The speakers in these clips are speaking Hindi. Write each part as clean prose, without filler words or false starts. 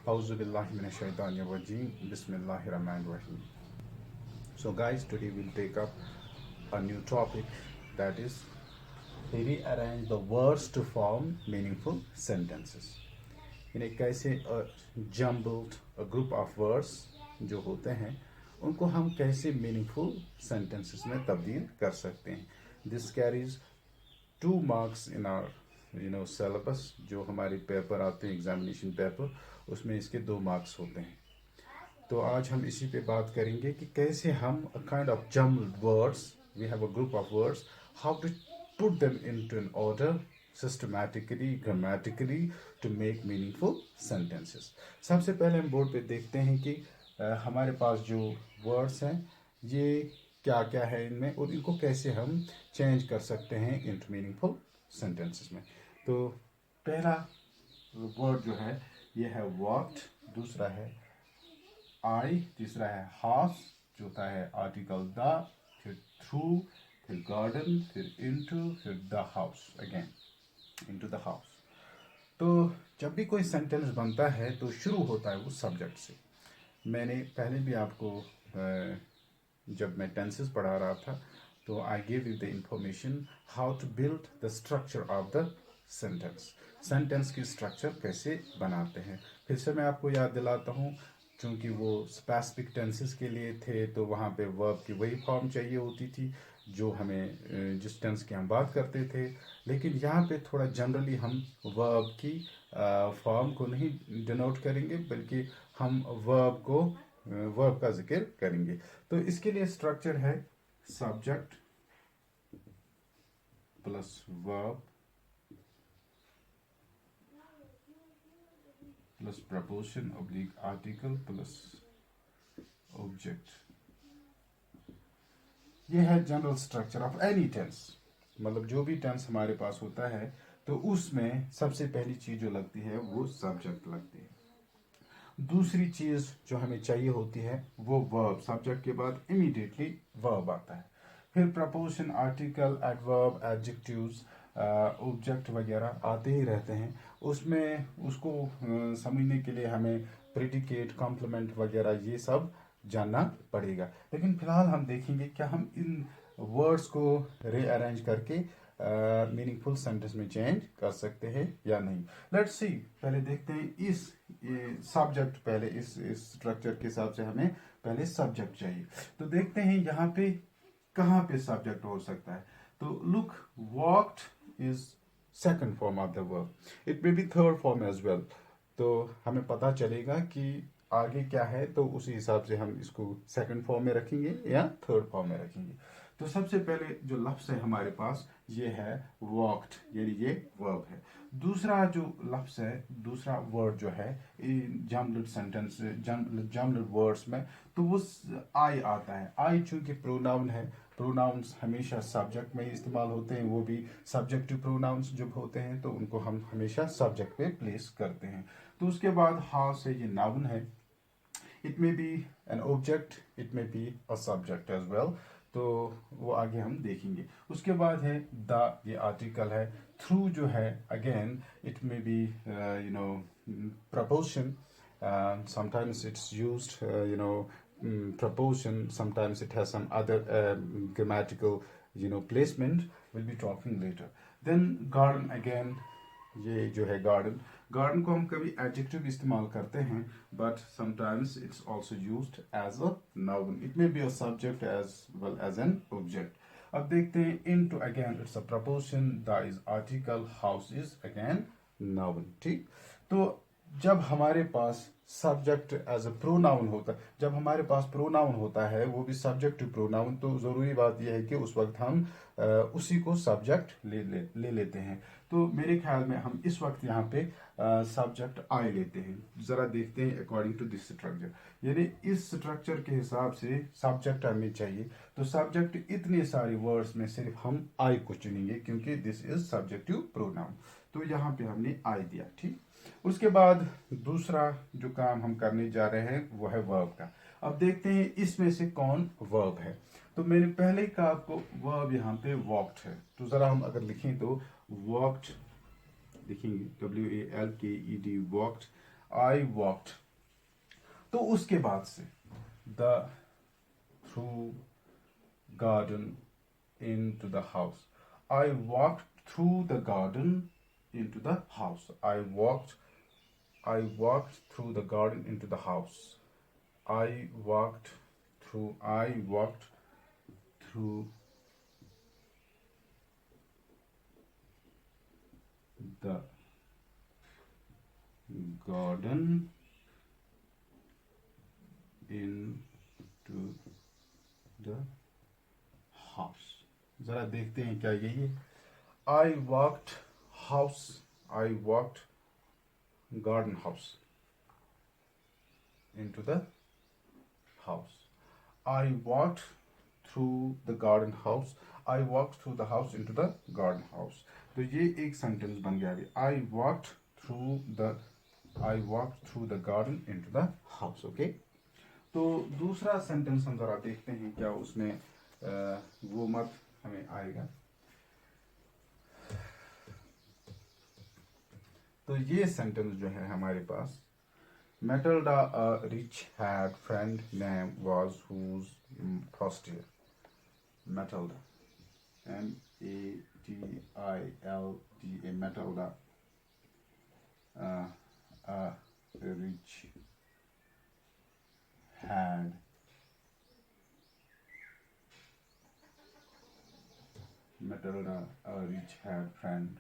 Auzubillahiminashaitanirrajim. Bismillahirrahmanirrahim. So, guys, today we'll take up a new topic, that is rearrange the words to form meaningful sentences. यानी कैसे जम्बल्ड ग्रुप ऑफ वर्ड्स जो होते हैं उनको हम कैसे मीनिंगफुल सेंटेंसेस में तब्दील कर सकते हैं. This carries 2 marks in our syllabus. जो हमारे पेपर आते हैं एग्जामिनेशन पेपर, उसमें इसके 2 marks होते हैं. तो आज हम इसी पे बात करेंगे कि कैसे हम kind of jumbled words, we have a group of words, how to put them into an order systematically, grammatically, to make meaningful sentences. सबसे पहले हम बोर्ड पे देखते हैं कि हमारे पास जो वर्ड्स हैं ये क्या क्या है इनमें और इनको कैसे हम चेंज कर सकते हैं इनटू मीनिंगफुल सेंटेंसेस में. तो पहला वर्ड जो है ये है वॉक्ड, दूसरा है आई, तीसरा है हाफ, चौथा है आर्टिकल द, फिर थ्रू, फिर गार्डन, फिर इनटू, फिर the house, again into the house. तो जब भी कोई सेंटेंस बनता है तो शुरू होता है वो सब्जेक्ट से. मैंने पहले भी आपको जब मैं टेंसेस पढ़ा रहा था तो I give you the information how to build the structure of the sentence. Sentence की स्ट्रक्चर कैसे बनाते हैं. फिर से मैं आपको याद दिलाता हूँ, क्योंकि वो स्पेसिफिक टेंसेस के लिए थे तो वहाँ पे वर्ब की वही फॉर्म चाहिए होती थी जो हमें जिस टेंस की हम बात करते थे. लेकिन यहाँ पे थोड़ा जनरली हम वर्ब की फॉर्म को नहीं डिनोट करेंगे, बल्कि हम वर्ब का जिक्र करेंगे. तो इसके लिए स्ट्रक्चर है subject plus verb plus preposition oblique article plus object. ये है general structure of any tense. मतलब जो भी टेंस हमारे पास होता है तो उसमें सबसे पहली चीज जो लगती है वो सब्जेक्ट लगती है. दूसरी चीज जो हमें चाहिए होती है वो वर्ब. सब्जेक्ट के बाद इमीडिएटली वर्ब आता है. फिर preposition, article, adverb, adjectives, object वगैरह आते ही रहते हैं. उसमें उसको समझने के लिए हमें प्रेडिकेट, कॉम्प्लीमेंट वगैरह ये सब जानना पड़ेगा. लेकिन फिलहाल हम देखेंगे क्या हम इन वर्ड्स को रीअरेंज करके मीनिंगफुल सेंटेंस में चेंज कर सकते हैं या नहीं. Let's see. पहले देखते हैं इस सब्जेक्ट. पहले इस स्ट्रक्चर के हिसाब से हमें पहले सब्जेक्ट चाहिए. तो देखते हैं यहाँ पे कहाँ पे सब्जेक्ट हो सकता है. तो look, walked is second form of the verb. It may be third form as well. तो हमें पता चलेगा कि आगे क्या है, तो उसी हिसाब से हम इसको सेकंड फॉर्म में रखेंगे या थर्ड फॉर्म में रखेंगे. तो सबसे पहले जो लफ्ज है हमारे पास ये है वॉक्ड, यानी ये वर्ब है. दूसरा जो लफ्ज है, दूसरा वर्ड जो है जम्बल्ड सेंटेंस, जम्बल्ड वर्ड्स में, तो वो आई आता है. आई चूंकि प्रोनाउन है, प्रोनाउंस हमेशा सब्जेक्ट में इस्तेमाल होते हैं, वो भी सब्जेक्टिव प्रोनाउंस जब होते हैं तो उनको हम हमेशा सब्जेक्ट पे प्लेस करते हैं. तो उसके बाद हाउस है, ये नाउन है. It may be an object, it may be a subject as well. तो वो आगे हम देखेंगे. उसके बाद है द, ये आर्टिकल है. थ्रू जो है again it may B preposition. Sometimes it's used proportion, sometimes it has some other grammatical placement. We'll be talking later. Then garden again, ये जो है गार्डन. गार्डन को हम कभी एडजेक्टिव इस्तेमाल करते हैं, but sometimes it's also used as a noun. It may be a subject as well as an object. अब देखते हैं into. Again it's a preposition, the is article, house is again noun. ठीक. तो जब हमारे पास सब्जेक्ट एज अ प्रोनाउन होता है, जब हमारे पास प्रोनाउन होता है वो भी सब्जेक्ट टू प्रोनाउन, तो जरूरी बात यह है कि उस वक्त हम उसी को सब्जेक्ट ले लेते हैं. तो मेरे ख्याल में हम इस वक्त यहाँ पे सब्जेक्ट आई लेते हैं. जरा देखते हैं अकॉर्डिंग टू दिस स्ट्रक्चर. यानी इस स्ट्रक्चर के हिसाब से सब्जेक्ट हमें चाहिए. तो सब्जेक्ट इतने सारे वर्ड्स में सिर्फ हम आई को चुनेंगे क्योंकि दिस इज सब्जेक्टिव प्रोनाउन. तो यहाँ पे हमने आई दिया. ठीक. उसके बाद दूसरा जो काम हम करने जा रहे हैं वो है वर्ब का. अब देखते हैं इसमें से कौन वर्ब है. तो मैंने पहले ही कहा आपको वर्ब यहाँ पे वॉक्ड है. तो जरा हम अगर लिखें तो वॉक्ड लिखेंगे, WALKED, वॉक्ड. I walked. तो उसके बाद से the through garden into the house. I walked through the garden into the house. I walked through the garden into the house. I walked through the garden into the house. जरा देखते हैं क्या यही है. I walked house. I walked garden house into the house. I walked through the garden house. I walked through the house into the garden house. तो ये एक सेंटेंस बन गया अभी. I walked through the garden into the house. Okay. तो दूसरा सेंटेंस हम जरा देखते हैं क्या उसमें वो मत हमें आएगा. तो ये सेंटेंस जो है हमारे पास, Matilda, a rich had friend name was whose posture. Matilda, Matilda, Matilda, a rich had Matilda, a rich had friend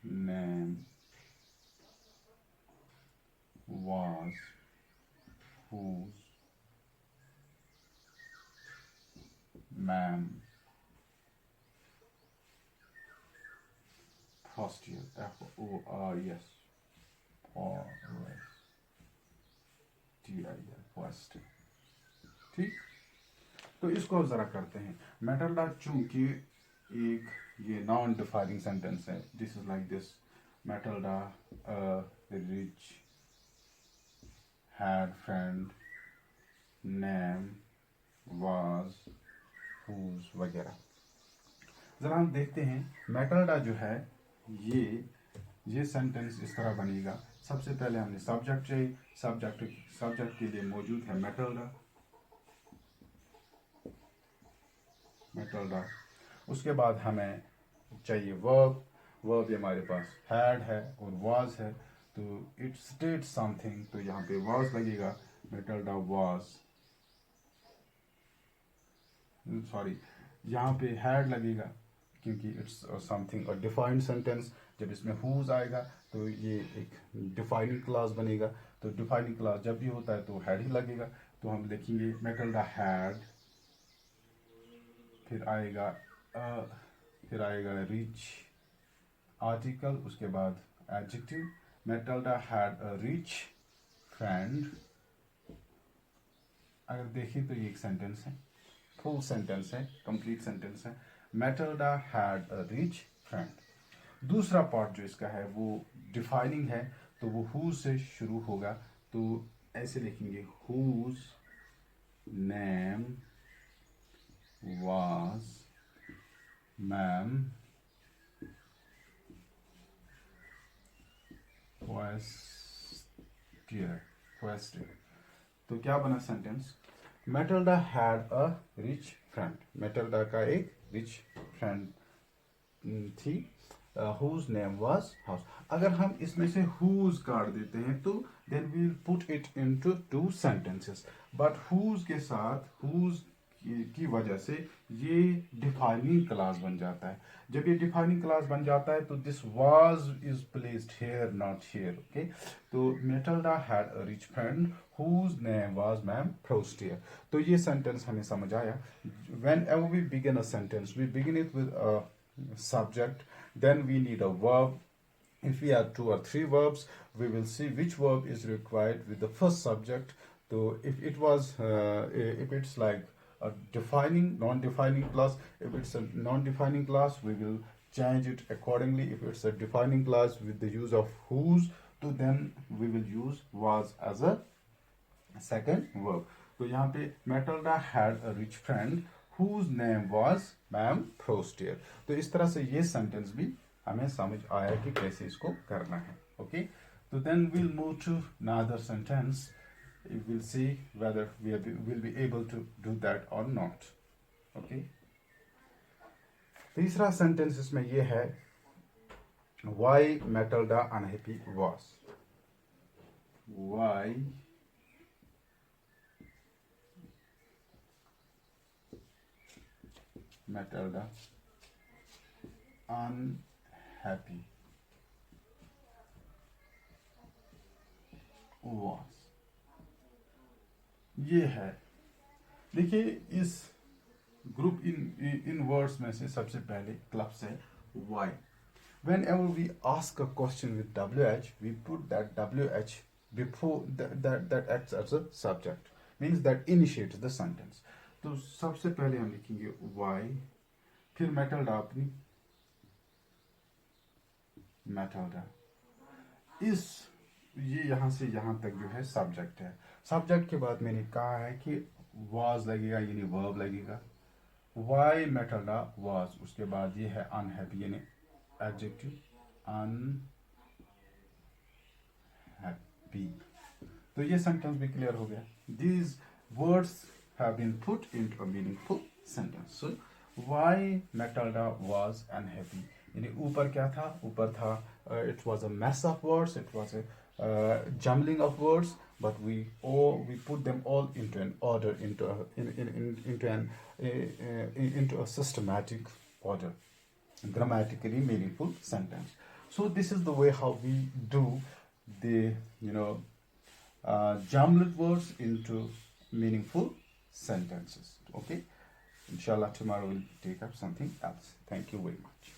name was whose ma'am posture. F-O-R-S T-I-L posture. ठीक. तो इसको जरा करते हैं. Matilda चूंकि एक ये नॉन डिफाइनिंग सेंटेंस है. This is like this. Matilda, a rich had friend name was whose वगैरह. जरा हम देखते हैं. Matilda जो है ये सेंटेंस इस तरह बनेगा. सबसे पहले हमने सब्जेक्ट चाहिए. सब्जेक्ट के लिए मौजूद है Matilda. उसके बाद हमें चाहिए वर्ब हमारे पास had है और was है. तो इट स्टेट समथिंग. तो यहाँ पे was लगेगा. Matilda was, सॉरी, यहाँ पे had लगेगा क्योंकि इट्स समथिंग और डिफाइंड सेंटेंस. जब इसमें whose आएगा तो ये एक डिफाइनिंग क्लास बनेगा. तो डिफाइनिंग क्लास जब भी होता है तो had ही लगेगा. तो हम लिखेंगे Matilda had, फिर आएगा रिच आर्टिकल, उसके बाद adjective. Matilda had a rich friend. अगर देखें तो ये एक सेंटेंस है, फुल सेंटेंस है, कंप्लीट सेंटेंस है. Matilda had a rich friend. दूसरा पार्ट जो इसका है वो डिफाइनिंग है. तो वो whose से शुरू होगा. तो ऐसे लिखेंगे whose name was ma'am question. तो क्या बना sentence? Matilda had a rich friend. Matilda का एक rich friend थी, whose name was house. अगर हम इसमें से whose काट देते हैं तो then we'll put it into two sentences. But whose के साथ whose की वजह से ये डिफाइनिंग क्लास बन जाता है. जब ये डिफाइनिंग क्लास बन जाता है तो this was is placed here not here. Okay. तो Matilda had a rich friend whose name was ma'am Prostier. तो ये सेंटेंस हमें समझ आया. Whenever we begin a sentence, we begin it with a subject, then we need a verb. If we have 2 or 3 verbs, we will see which verb is required with the first subject. So if it's like a defining, non-defining class, if it's a non-defining class, we will change it accordingly. If it's a defining class with the use of whose, तो then we will use was as a second verb. तो यहाँ पे Matilda had a rich friend whose name was Ma'am Prostier. तो इस तरह से ये सेंटेंस भी हमें समझ आया कि कैसे इसको करना है. Okay, so then we'll move to another sentence. We'll see whether will be able to do that or not. Okay, तीसरा सेंटेंस इसमें ये है, why Matilda unhappy was. Why Matilda unhappy was. ये है, देखिए इस ग्रुप इन वर्ड्स में से सबसे पहले क्लब्स है why. Whenever we ask a question with WH, we put that WH before that acts as a subject, means that initiates the sentence. तो सबसे पहले हम लिखेंगे why, फिर Matilda अपनी Matilda, इस ये यहाँ से यहाँ तक जो है सब्जेक्ट है. सब्जेक्ट के बाद मैंने कहा है कि was लगेगा यानी verb लगेगा. Why Matilda was, उसके बाद ये है unhappy यानी adjective unhappy. तो ये सेंटेंस भी क्लियर हो गया. These words have been put into a meaningful sentence. So why Matilda was unhappy, यानी ऊपर क्या था, ऊपर था it was a mess of words, it was a jumbling of words, but we put them all into an order, into a systematic order, grammatically meaningful sentence. So this is the way how we do the jumbled words into meaningful sentences. Okay, inshallah tomorrow we'll take up something else. Thank you very much.